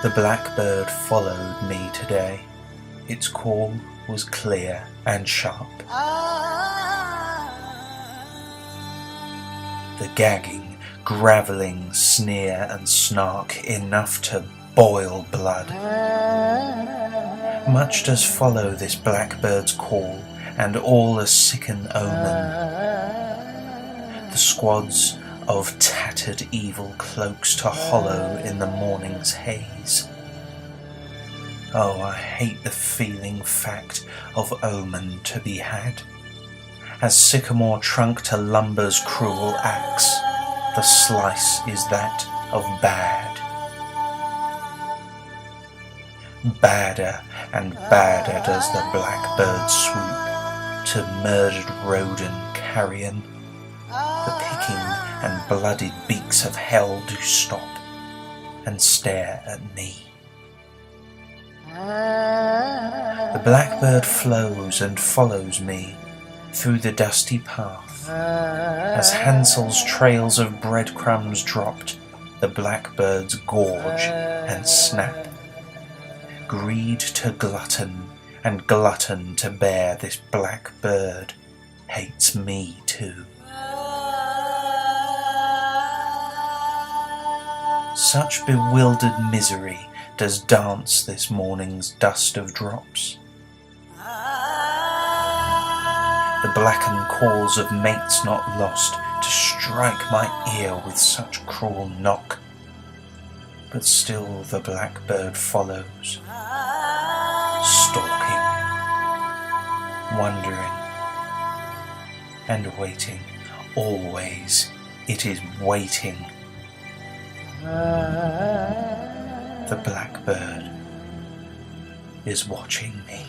The blackbird followed me today. Its call was clear and sharp. The gagging, gravelling sneer and snark enough to boil blood. Much does follow this blackbird's call, and all a sicken omen. The squads of tattered evil cloaks to hollow in the morning's haze. Oh, I hate the feeling fact of omen to be had. As sycamore trunk to lumber's cruel axe, the slice is that of bad. Badder and badder does the blackbird swoop to murdered rodent carrion. The picking and blooded beaks of hell do stop and stare at me. The blackbird flows and follows me through the dusty path. As Hansel's trails of breadcrumbs dropped, the blackbirds gorge and snap. Greed to glutton, and glutton to bear, this blackbird hates me too. Such bewildered misery does dance this morning's dust of drops. The blackened calls of mates not lost to strike my ear with such cruel knock. But still the blackbird follows, stalking, wondering, and waiting. Always it is waiting. The blackbird is watching me.